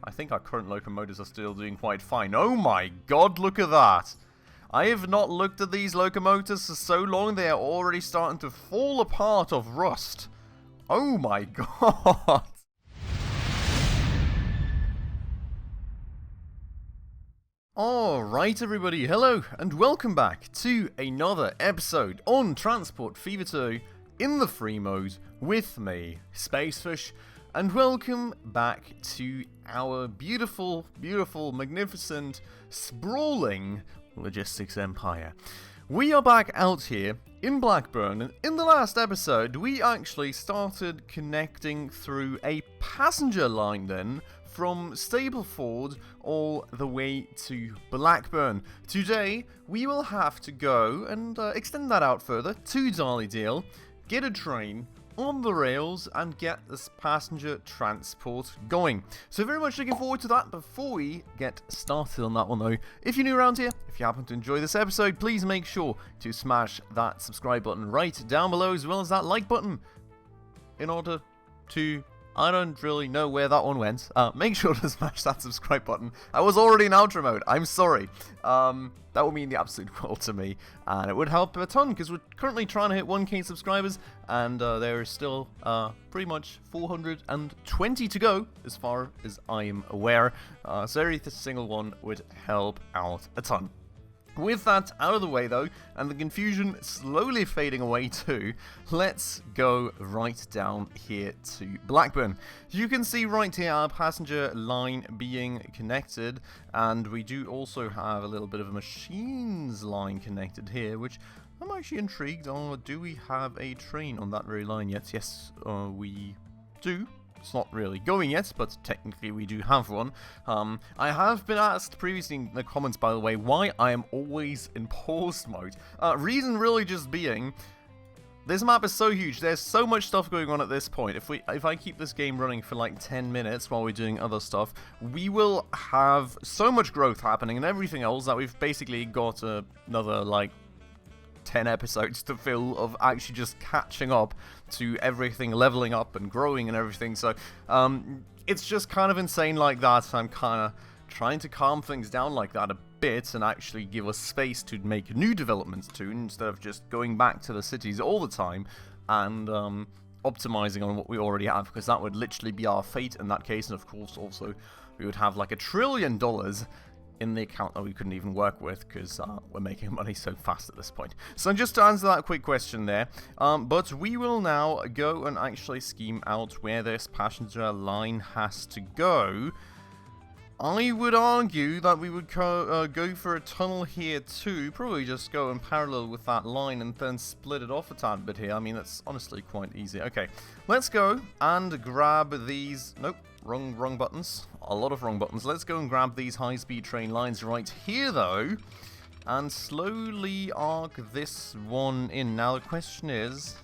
I think our current locomotives are still doing quite fine. Oh my god, look at that! I have not looked at these locomotives for so long, they are already starting to fall apart of rust. Oh my god! Alright everybody, hello and welcome back to another episode on Transport Fever 2 in the free mode with me, Spacefish, and welcome back to our beautiful, magnificent, sprawling logistics empire. We are back out here in Blackburn, and in the last episode we actually started connecting through a passenger line then from Stapleford all the way to Blackburn. Today we will have to go and extend that out further to Darlydale, get a train on the rails and get this passenger transport going. So very much looking forward to that. Before we get started on that one though, if you're new around here, if you happen to enjoy this episode, please make sure to smash that subscribe button right down below, as well as that like button, in order to, I don't really know where that one went. Make sure to smash that subscribe button. I was already in outro mode. I'm sorry. That would mean the absolute world to me, and it would help a ton because we're currently trying to hit 1k subscribers, and there is still pretty much 420 to go as far as I am aware. So every single one would help out a ton. With that out of the way though, and the confusion slowly fading away too, let's go right down here to Blackburn. You can see right here our passenger line being connected, and we do also have a little bit of a machines line connected here, which I'm actually intrigued on. Do we have a train on that very line yet? Yes, we do. It's not really going yet, but technically we do have one. I have been asked previously in the comments, by the way, why I am always in pause mode. Reason really just being, this map is so huge, there's so much stuff going on at this point. If I keep this game running for like 10 minutes while we're doing other stuff, we will have so much growth happening and everything else that we've basically got another like 10 episodes to fill of actually just catching up to everything, leveling up and growing and everything. So it's just kind of insane like that. I'm kind of trying to calm things down like that a bit and actually give us space to make new developments too, instead of just going back to the cities all the time and optimizing on what we already have, because that would literally be our fate in that case. And of course also we would have like $1 trillion in the account that we couldn't even work with, because we're making money so fast at this point. So just to answer that quick question there, but we will now go and actually scheme out where this passenger line has to go. I would argue that we would go for a tunnel here too, probably just go in parallel with that line and then split it off a tad bit here. I mean, that's honestly quite easy. Okay, let's go and grab these. Nope, wrong buttons. A lot of wrong buttons. Let's go and grab these high-speed train lines right here though, and slowly arc this one in. Now the question is,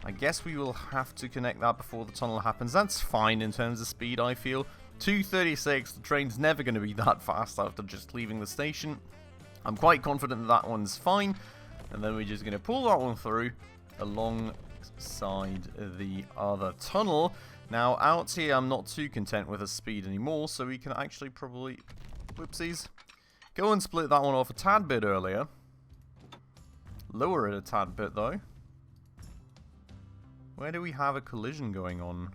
I guess we will have to connect that before the tunnel happens. That's fine in terms of speed, I feel. 236, the train's never going to be that fast after just leaving the station. I'm quite confident that one's fine. And then we're just going to pull that one through alongside the other tunnel. Now, out here, I'm not too content with the speed anymore, so we can actually probably, whoopsies, go and split that one off a tad bit earlier. Lower it a tad bit, though. Where do we have a collision going on?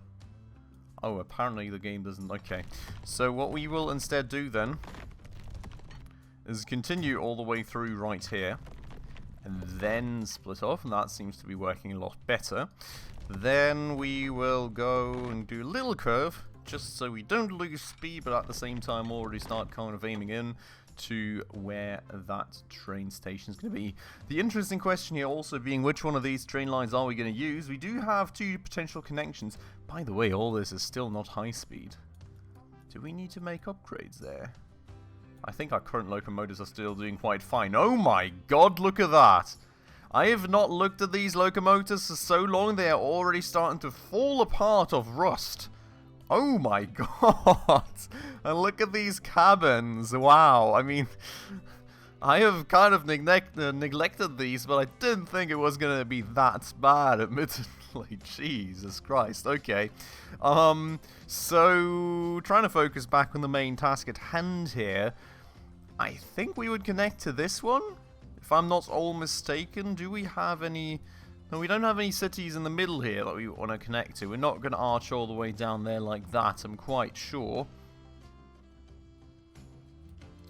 Oh, apparently the game doesn't. Okay, so what we will instead do then is continue all the way through right here and then split off, and that seems to be working a lot better. Then we will go and do a little curve just so we don't lose speed, but at the same time already start kind of aiming in to where that train station is going to be. The interesting question here also being, which one of these train lines are we going to use? We do have two potential connections. By the way, all this is still not high speed. Do we need to make upgrades there? I think our current locomotives are still doing quite fine. Oh my god, look at that! I have not looked at these locomotives for so long, they are already starting to fall apart of rust. Oh my god! And look at these cabins. Wow, I mean, I have kind of neglected these, but I didn't think it was going to be that bad, admittedly. Like, Jesus Christ. Okay. So trying to focus back on the main task at hand here. I think we would connect to this one, if I'm not all mistaken. Do we have any... No, we don't have any cities in the middle here that we want to connect to. We're not going to arch all the way down there like that, I'm quite sure.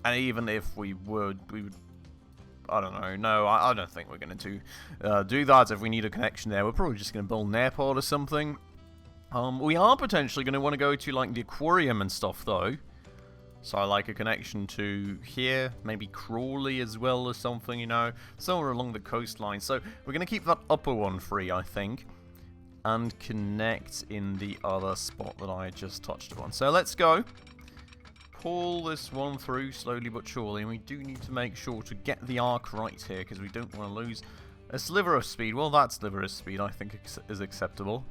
And even if we would, I don't know. No, I don't think we're going to do that. If we need a connection there, we're probably just going to build an airport or something. We are potentially going to want to go to, like, the aquarium and stuff, though. So I like a connection to here, maybe Crawley as well or something, you know, somewhere along the coastline. So we're going to keep that upper one free, I think, and connect in the other spot that I just touched upon. So let's go. Pull this one through slowly but surely, and we do need to make sure to get the arc right here, because we don't want to lose a sliver of speed. Well, that sliver of speed I think is acceptable.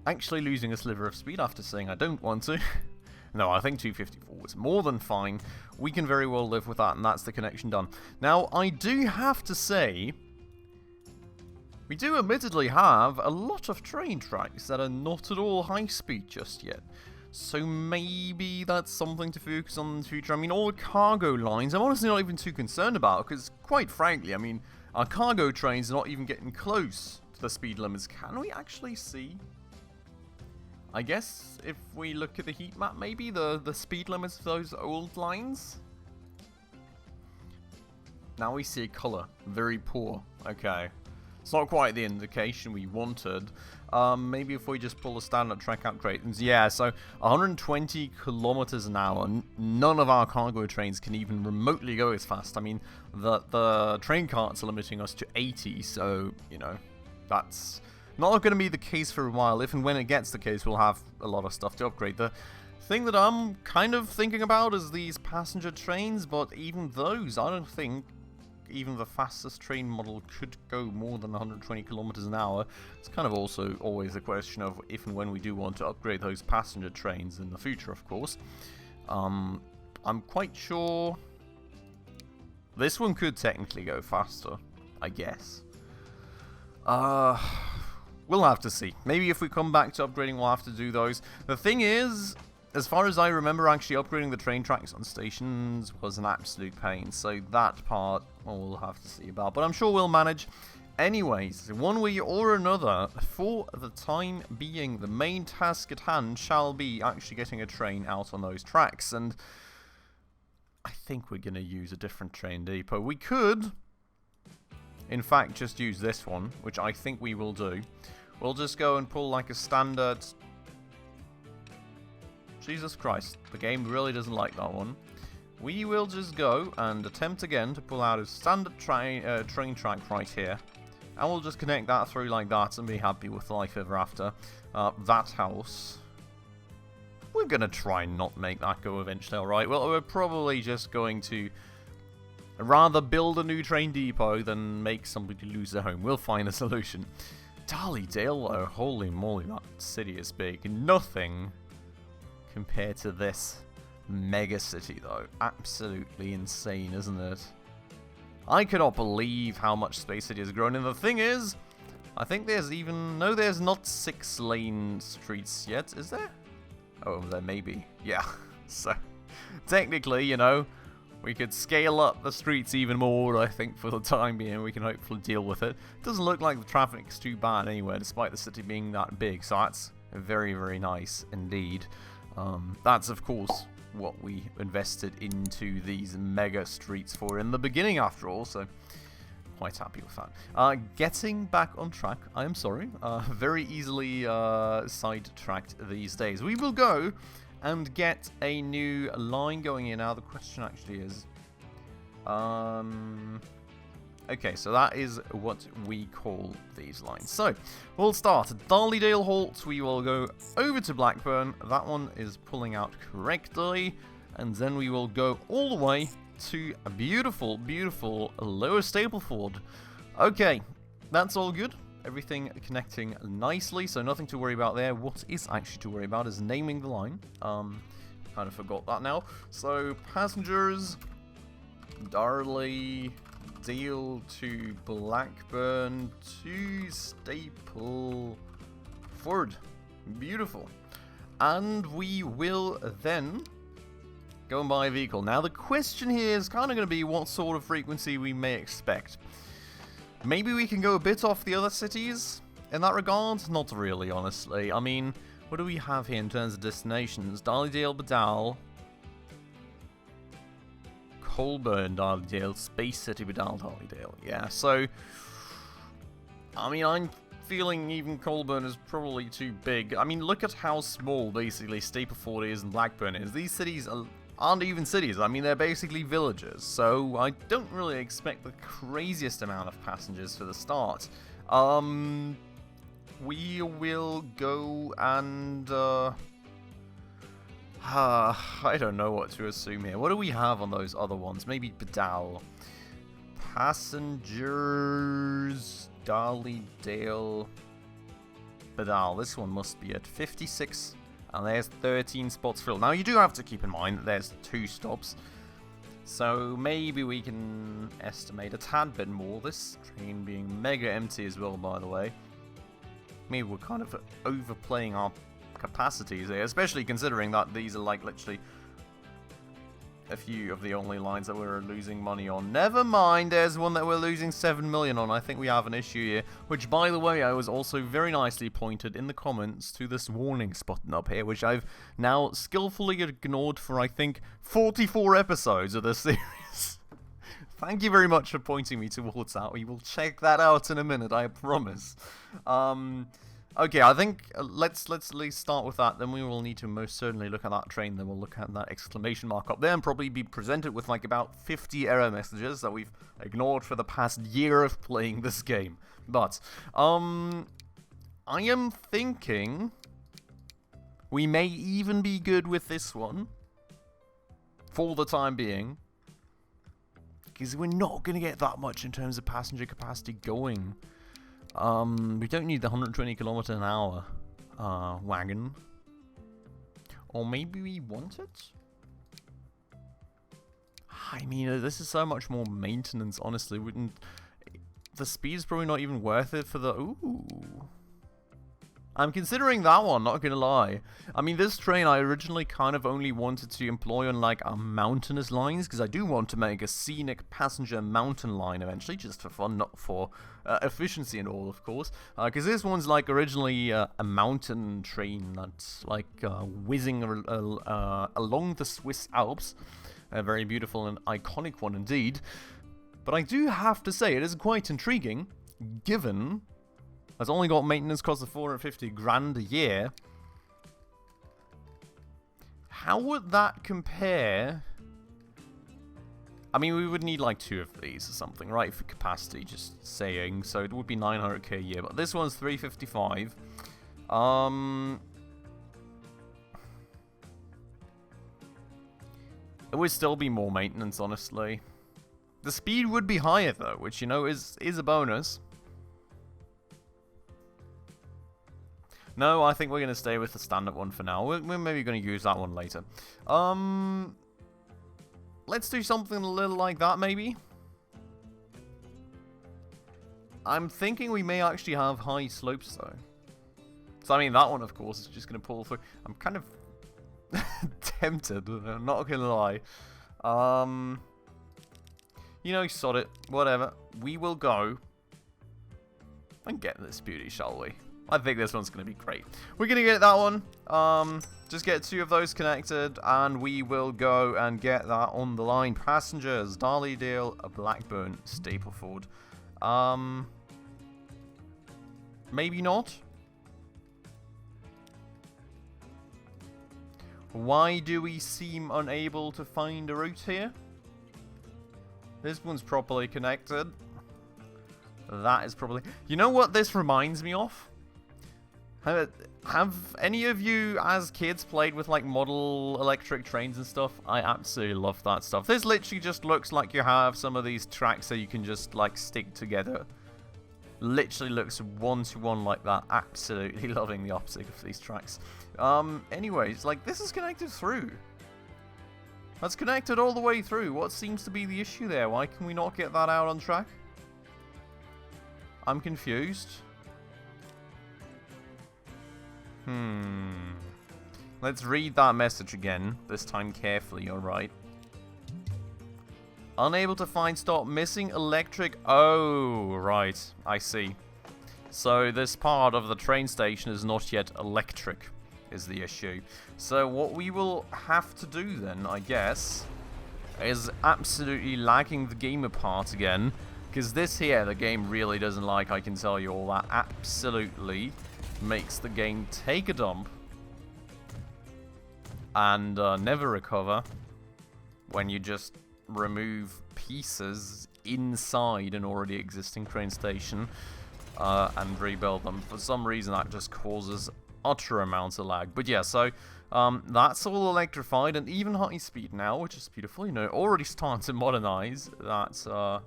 Actually losing a sliver of speed after saying I don't want to. No, I think 254 is more than fine. We can very well live with that, and that's the connection done. Now, I do have to say, we do admittedly have a lot of train tracks that are not at all high speed just yet. So maybe that's something to focus on in the future. I mean, all the cargo lines, I'm honestly not even too concerned about, because quite frankly, I mean, our cargo trains are not even getting close to the speed limits. Can we actually see? I guess if we look at the heat map, maybe the speed limits of those old lines. Now we see a color. Very poor. Okay. It's not quite the indication we wanted. Maybe if we just pull the standard track upgrade. Yeah, so 120 kilometers an hour. None of our cargo trains can even remotely go as fast. I mean, the train carts are limiting us to 80, so, you know, that's not going to be the case for a while. If and when it gets the case, we'll have a lot of stuff to upgrade. The thing that I'm kind of thinking about is these passenger trains, but even those, I don't think even the fastest train model could go more than 120 kilometers an hour. It's kind of also always a question of if and when we do want to upgrade those passenger trains in the future, of course. I'm quite sure this one could technically go faster, I guess. We'll have to see. Maybe if we come back to upgrading, we'll have to do those. The thing is, as far as I remember, actually upgrading the train tracks on stations was an absolute pain. So that part, well, we'll have to see about. But I'm sure we'll manage. Anyways, one way or another, for the time being, the main task at hand shall be actually getting a train out on those tracks. And I think we're going to use a different train depot. We could, in fact, just use this one, which I think we will do. We'll just go and pull like a standard... Jesus Christ, the game really doesn't like that one. We will just go and attempt again to pull out a standard train track right here. And we'll just connect that through like that and be happy with life ever after. That house. We're going to try and not make that go eventually, alright? Well, we're probably just going to rather build a new train depot than make somebody lose their home. We'll find a solution. Darlydale, though, holy moly, that city is big. Nothing compared to this mega city, though. Absolutely insane, isn't it? I cannot believe how much Space City has grown. And the thing is, I think there's even... No, there's not 6-lane streets yet, is there? Oh, there may be. Yeah. So, technically, you know, we could scale up the streets even more, I think, for the time being. We can hopefully deal with it. Doesn't look like the traffic's too bad anywhere, despite the city being that big. So that's very, very nice indeed. That's, of course, what we invested into these mega streets for in the beginning, after all. So, quite happy with that. Getting back on track, I am sorry. Very easily sidetracked these days. We will go and get a new line going in. Now the question actually is, okay, so that is what we call these lines. So we'll start at Darlydale Halt. We will go over to Blackburn. That one is pulling out correctly, and then we will go all the way to a beautiful, beautiful Lower Stapleford. Okay, that's all good. Everything connecting nicely, so nothing to worry about there. What is actually to worry about is naming the line. Kind of forgot that now. So, passengers, Darlydale to Blackburn to Stapleford. forward. Beautiful. And we will then go and buy a vehicle. Now the question here is kind of going to be what sort of frequency we may expect. Maybe we can go a bit off the other cities in that regard? Not really, honestly. I mean, what do we have here in terms of destinations? Darlydale, Badal, Colburn, Darlydale, Space City, Badal, Darlydale. Yeah, so I mean, I'm feeling even Colburn is probably too big. I mean, look at how small, basically, Stapleford is and Blackburn is. These cities aren't even cities. I mean, they're basically villages. So I don't really expect the craziest amount of passengers for the start. We will go and... I don't know what to assume here. What do we have on those other ones? Maybe Badal. Passengers... Darlydale, Badal. This one must be at 56, and there's 13 spots filled. Now you do have to keep in mind that there's 2 stops, so maybe we can estimate a tad bit more. This train being mega empty as well, by the way. Maybe we're kind of overplaying our capacities here, especially considering that these are like literally a few of the only lines that we're losing money on. Never mind, there's one that we're losing 7 million on. I think we have an issue here, which, by the way, I was also very nicely pointed in the comments to this warnings button up here, which I've now skillfully ignored for, I think, 44 episodes of this series. Thank you very much for pointing me towards that. We will check that out in a minute, I promise. Okay, I think let's at least start with that. Then we will need to most certainly look at that train. Then we'll look at that exclamation mark up there and probably be presented with like about 50 error messages that we've ignored for the past year of playing this game. But I am thinking we may even be good with this one for the time being, because we're not going to get that much in terms of passenger capacity going. We don't need the 120 kilometer an hour wagon. Or maybe we want it? I mean, this is so much more maintenance, honestly. The speed's probably not even worth it for the... Ooh. I'm considering that one, not gonna lie. I mean, this train I originally kind of only wanted to employ on like our mountainous lines, because I do want to make a scenic passenger mountain line eventually, just for fun, not for efficiency and all, of course. Because this one's like originally a mountain train that's like whizzing along the Swiss Alps. A very beautiful and iconic one indeed. But I do have to say, it is quite intriguing, given... It's only got maintenance costs of 450 grand a year. How would that compare? I mean, we would need like 2 of these or something, right? For capacity, just saying. So it would be 900k a year. But this one's 355. It would still be more maintenance, honestly. The speed would be higher though, which, you know, is a bonus. No, I think we're going to stay with the standard one for now. We're maybe going to use that one later. Let's do something a little like that, maybe. I'm thinking we may actually have high slopes, though. So, I mean, that one, of course, is just going to pull through. I'm kind of tempted, I'm not going to lie. You know, sod it. Whatever. We will go and get this beauty, shall we? I think this one's going to be great. We're going to get that one. Just get 2 of those connected, and we will go and get that on the line. Passengers, Darlydale, Blackburn, Stapleford. Maybe not. Why do we seem unable to find a route here? This one's properly connected. That is probably... You know what this reminds me of? Have any of you, as kids, played with, like, model electric trains and stuff? I absolutely love that stuff. This literally just looks like you have some of these tracks that you can just, like, stick together. Literally looks one-to-one like that. Absolutely loving the optic of these tracks. Anyways, like, this is connected through. That's connected all the way through. What seems to be the issue there? Why can we not get that out on track? I'm confused. Let's read that message again, this time carefully, alright. Unable to find stop, missing electric. Oh, right, I see. So this part of the train station is not yet electric, is the issue. So what we will have to do then, I guess, is absolutely lagging the game apart again. Because this here, the game really doesn't like, I can tell you all that. Absolutely makes the game take a dump. And never recover when you just remove pieces inside an already existing train station and rebuild them. For some reason that just causes utter amounts of lag. But yeah, so that's all electrified and even high speed now, which is beautiful. You know, already starting to modernize that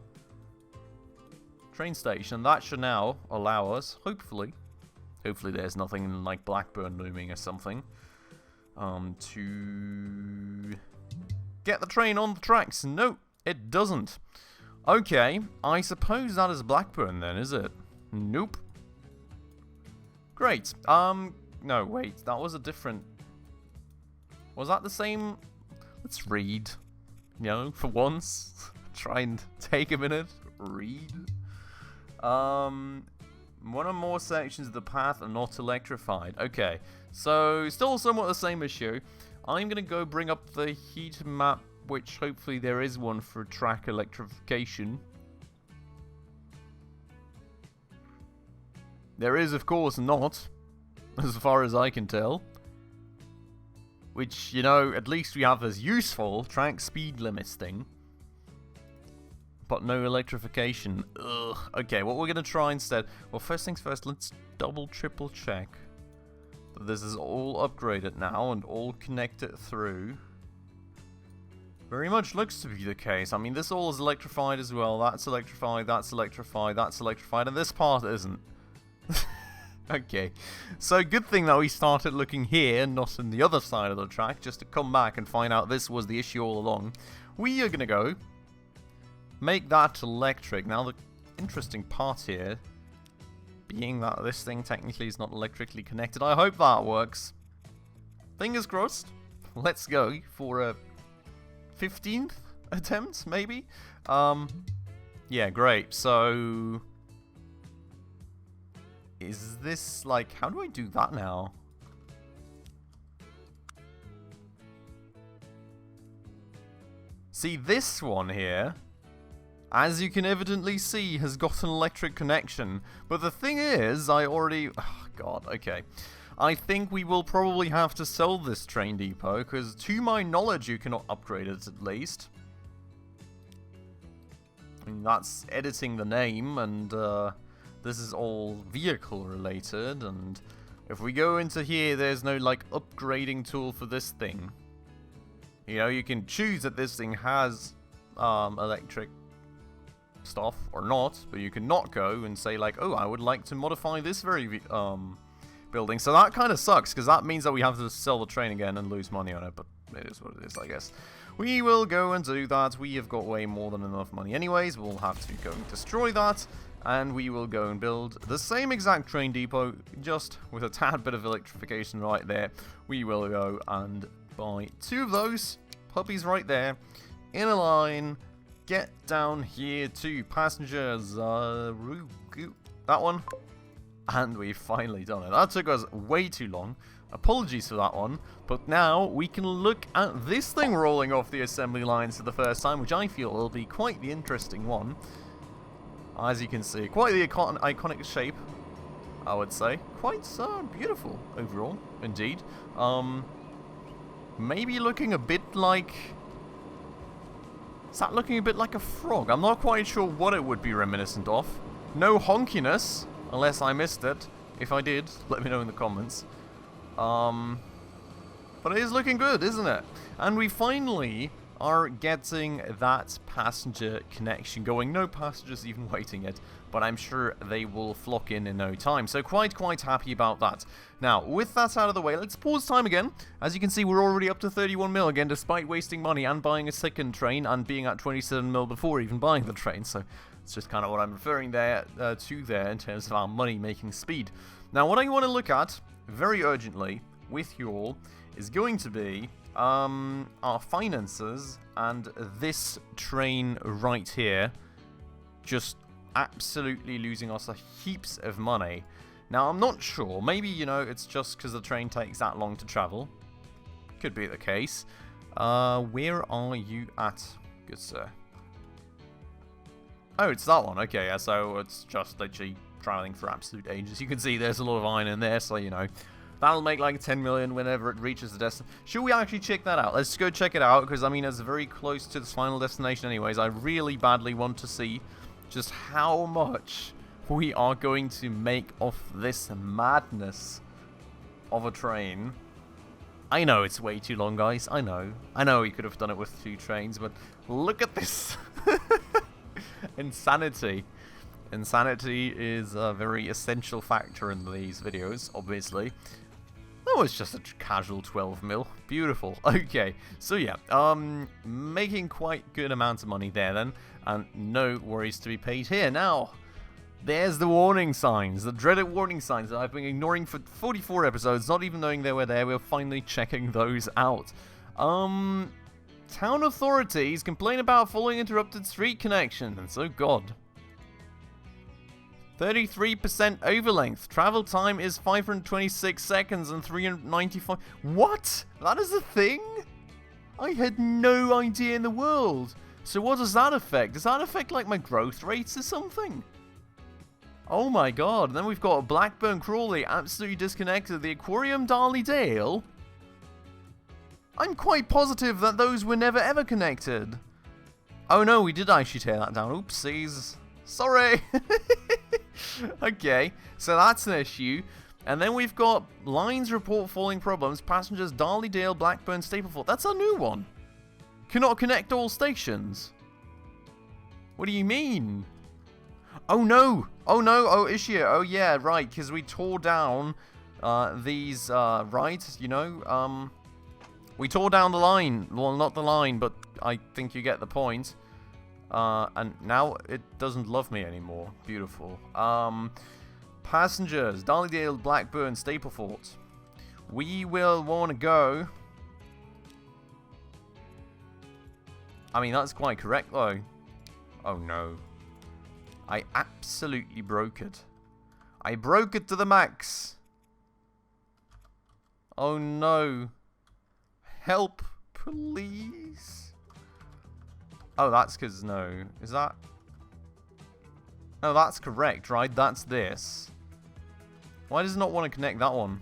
train station. That should now allow us, hopefully there's nothing like Blackburn looming or something, to get the train on the tracks. No, it doesn't. Okay, I suppose that is Blackburn then, is it? Nope. Great. No, wait, that was a different... Was that the same? Let's read. You know, for once. Try and take a minute. Read. One or more sections of the path are not electrified. Okay, so still somewhat the same issue. I'm going to go bring up the heat map, which hopefully there is one for track electrification. There is, of course, not, as far as I can tell. Which, you know, at least we have this useful track speed limits thing. But no electrification. Ugh. Okay, what we're going to try instead... Well, first things first, let's triple check that this is all upgraded now and all connected through. Very much looks to be the case. I mean, this all is electrified as well. That's electrified, that's electrified, that's electrified, and this part isn't. Okay, so good thing that we started looking here, not on the other side of the track, just to come back and find out this was the issue all along. We are going to go make that electric. Now, the interesting part here, being that this thing technically is not electrically connected, I hope that works. Fingers crossed. Let's go for a 15th attempt, maybe? Yeah, great. So... is this, like, how do I do that now? See, this one here, as you can evidently see, has got an electric connection. But the thing is, I already... oh, God, okay. I think we will probably have to sell this train depot, because to my knowledge, you cannot upgrade it at least. I mean, that's editing the name, and this is all vehicle related, and if we go into here, there's no, like, upgrading tool for this thing. You know, you can choose that this thing has electric stuff or not, but you can not go and say, like, oh, I would like to modify this very building. So that kind of sucks, because that means that we have to sell the train again and lose money on it, but it is what it is, I guess. We will go and do that. We have got way more than enough money anyways. We'll have to go and destroy that, and we will go and build the same exact train depot, just with a tad bit of electrification right there. We will go and buy 2 of those puppies right there, in a line. Get down here to passengers, that one, and we've finally done it. That took us way too long. Apologies for that one, but now we can look at this thing rolling off the assembly lines for the first time, which I feel will be quite the interesting one. As you can see, quite the iconic shape, I would say. Quite beautiful overall, indeed. Maybe looking a bit like... is that looking a bit like a frog? I'm not quite sure what it would be reminiscent of. No honkiness, unless I missed it. If I did, let me know in the comments. But it is looking good, isn't it? And we finally are getting that passenger connection going. No passengers even waiting yet, but I'm sure they will flock in no time. So quite happy about that. Now, with that out of the way, let's pause time again. As you can see, we're already up to 31 mil again, despite wasting money and buying a second train and being at 27 mil before even buying the train. So it's just kind of what I'm referring there to there in terms of our money-making speed. Now, what I want to look at very urgently with you all is going to be our finances and this train right here just absolutely losing us heaps of money. Now, I'm not sure. Maybe, you know, it's just because the train takes that long to travel. Could be the case. Where are you at, good sir? Oh, it's that one. Okay, yeah, so it's just literally traveling for absolute ages. You can see there's a lot of iron in there, so, you know, that'll make like 10 million whenever it reaches the destination. Should we actually check that out? Let's go check it out, because, I mean, it's very close to this final destination anyways. I really badly want to see just how much we are going to make off this madness of a train. I know it's way too long, guys. I know we could have done it with 2 trains, but look at this. Insanity. Insanity is a very essential factor in these videos, obviously. That was just a casual 12 mil. Beautiful. Okay, so yeah, making quite good amounts of money there then, and no worries to be paid here. Now, there's the warning signs, the dreaded warning signs that I've been ignoring for 44 episodes, not even knowing they were there. We're finally checking those out. Town authorities complain about fully interrupted street connection, and so God. 33% overlength. Travel time is 526 seconds and 395. What? That is a thing? I had no idea in the world. So what does that affect? Does that affect like my growth rates or something? Oh my God. And then we've got a Blackburn Crawley absolutely disconnected. The Aquarium Darley Dale. I'm quite positive that those were never ever connected. Oh no, we did actually tear that down. Oopsies. Sorry. Okay, so that's an issue. And then we've got lines report falling problems. Passengers Darley Dale, Blackburn, Stapleford. That's a new one. Cannot connect all stations. What do you mean? Oh no. Oh no. Oh, issue. Oh yeah, right. Because we tore down these rides, you know. We tore down the line. Well, not the line, but I think you get the point. And now it doesn't love me anymore. Beautiful. Passengers, Darley-Dale, Blackburn, Stapleford. We will want to go. I mean, that's quite correct, though. Oh, no. I absolutely broke it. I broke it to the max. Oh, no. Help, please. Oh, that's because no. Is that? No, that's correct, right? That's this. Why does it not want to connect that one?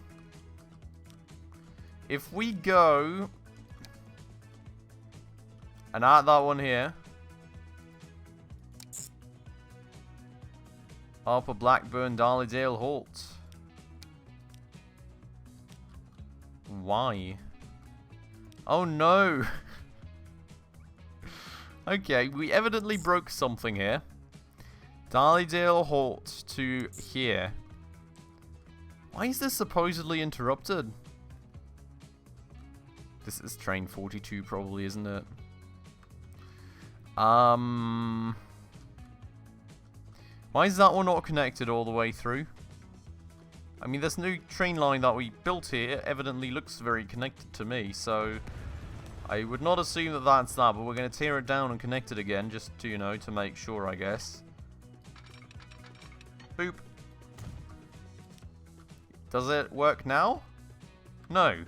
If we go and add that one here. Upper Blackburn, Darley-Dale halt. Why? Oh no. Okay, we evidently broke something here. Darley-Dale halt to here. Why is this supposedly interrupted? This is train 42 probably, isn't it? Why is that one not connected all the way through? I mean, this new train line that we built here evidently looks very connected to me, so I would not assume that that's that, but we're going to tear it down and connect it again, just to, you know, to make sure, I guess. Boop. Does it work now? No.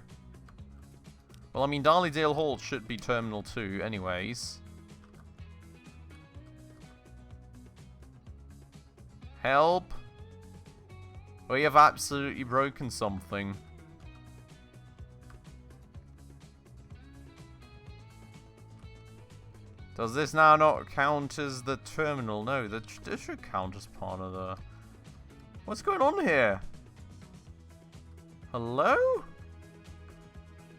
Well, I mean, Darley-Dale halt should be Terminal 2 anyways. Help. We have absolutely broken something. Does this now not count as the terminal? No, this should count as part of the... What's going on here? Hello?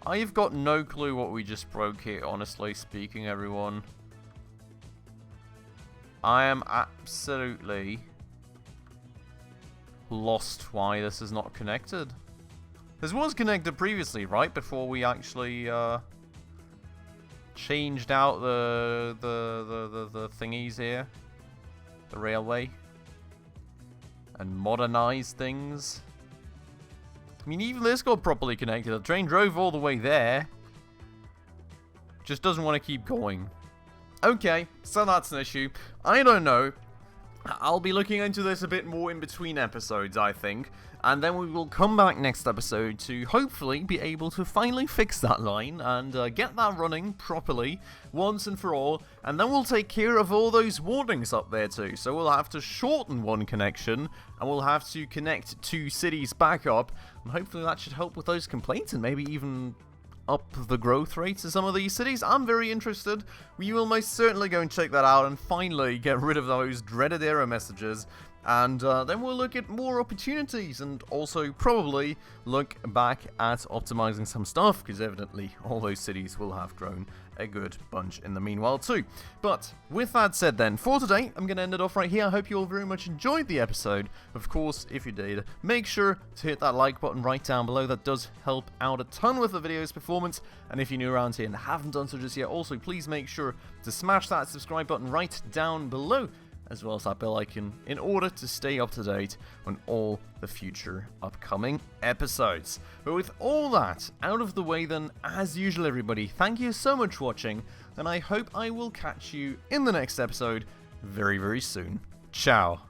I've got no clue what we just broke here, honestly speaking, everyone. I am absolutely lost why this is not connected. This was connected previously, right? Before we actually changed out the thingies here, the railway, and modernized things. I mean, even this got properly connected. The train drove all the way there. Just doesn't want to keep going. Okay, so that's an issue. I don't know. I'll be looking into this a bit more in between episodes, I think. And then we will come back next episode to hopefully be able to finally fix that line and get that running properly once and for all. And then we'll take care of all those warnings up there too. So we'll have to shorten one connection and we'll have to connect 2 cities back up. And hopefully that should help with those complaints and maybe even up the growth rates of some of these cities. I'm very interested. We will most certainly go and check that out and finally get rid of those dreaded error messages. And then we'll look at more opportunities and also probably look back at optimizing some stuff, because evidently all those cities will have grown a good bunch in the meanwhile too. But with that said then, for today, I'm going to end it off right here. I hope you all very much enjoyed the episode. Of course, if you did, make sure to hit that like button right down below. That does help out a ton with the video's performance. And if you're new around here and haven't done so just yet, also please make sure to smash that subscribe button right down below, as well as that bell icon, in order to stay up to date on all the future upcoming episodes. But with all that out of the way then, as usual everybody, thank you so much for watching, and I hope I will catch you in the next episode very, very soon. Ciao.